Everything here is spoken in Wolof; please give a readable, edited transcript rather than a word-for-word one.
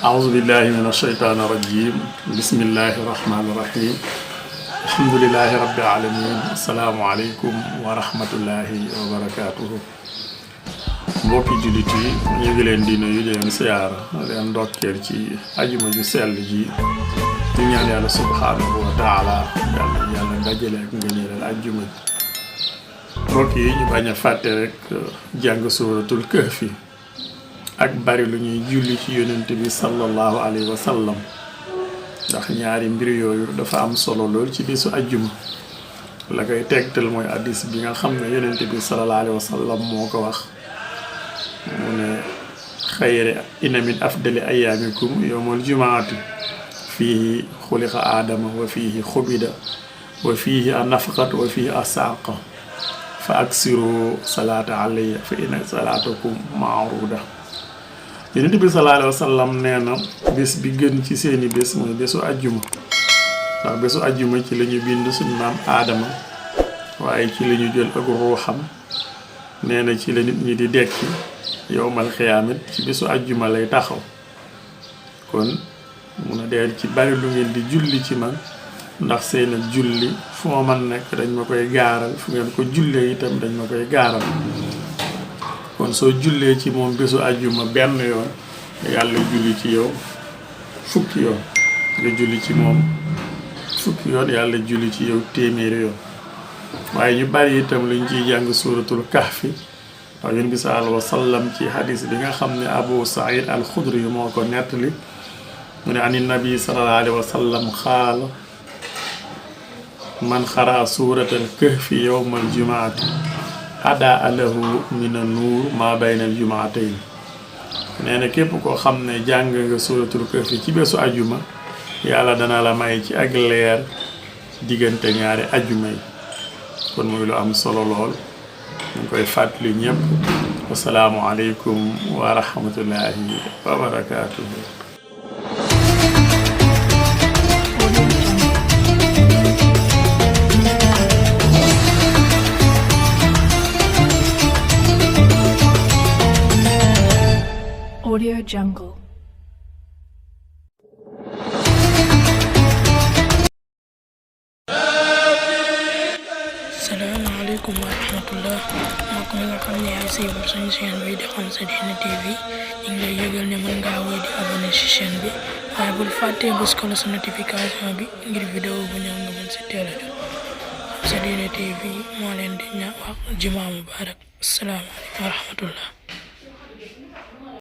أعوذ بالله من الشيطان الرجيم بسم الله الرحمن الرحيم الحمد لله رب العالمين السلام عليكم ورحمة الله وبركاته mbokki jullit yi ñu ngi leen di nuyu leen siyaar leen ndokkeel ci ajuma ju sell ji di ñaan yàlla subhanahu wa taala yàlla dajale ak ngëneelal ajuma mbokk yi ñu bañ a fàtte rek jàng suuratul kahfi ak bari lu ñuy julli ci yonent bi sallallahu alayhi wa sallam ndax ñaari mbir yooyu dafa am solo lool ci bisu ajjuma la koy tegtal mooy hadis bi nga xam ne yonent bi sallallahu alayhi wa sallam moo ko wax mu ne xayri inna min afdali ayaamikum yawmul jumaati fiihi xuliqa aadama wa fiihi xubida wa fiihi anafqat wa fiihi asaaqa fa aksiru salaata alayya fa inna salaatakum maaruda yonent bi sallallahu alayhi wa sallam nee na bés bi gën ci seeni bés mooy bésu ajjuma ndax bésu ajjuma ci la ñu bind suñu maam aadama waaye ci la ñu jël ak ruuxam nee na ci la nit ñi di dekki yowmal xiyaamit ci bésu ajjuma lay taxaw kon mun a deel ci bari lu ngeen di julli ci man ndax seen ak julli fu ma man nekk dañ ma koy gaaral fu ngeen ko jullee itam dañ ma koy gaaral kon soo jullee ci moom bésu ajjuma benn yoon yàlla julli ci yow fukki yoon nga julli ci moom fukki yoon yàlla julli ci yow téeméeri yoon waaye ñu bari itam lañ ciy jàng suuratul kahfi ndax yonent bi sallallahu alayhi wa sallam ci hadis bi nga xam ne Abu Saïd al-Khudri moo ko nettali mu ne ani nabi sallallahu alayhi wa sallam xaala man xaraa suuratal kahfi yawmal jumaati adaa lahu mina nuur maa baynal jumaatayn nee na képp koo xam ne jàng nga suuratul kahfi ci bésu ajuma yàlla dana la may ci ak leer diggante ñaari ajuma yi kon muy lu am solo lool ñu ngi koy fàttali ñëpp wasalaamu aleykum wa rahmatullahi wa barakaatuhu. Audio Jungle. Assalamualaikum warahmatullah. Mbokk mi nga xam ne yaa siiwal suñu chaîne bi di Xam Sa Diine TV ñu ngi lay yëgal ne mën ngaa wéy di abonné ci chaîne bi waaye bul fàttee bës ko la sa notification bi ngir vidéo bu ñëw nga mën si teel a jot. Xam Sa Diine TV moo leen di ñaan wax jumaa mubarak. Assalamualaikum warahmatullah.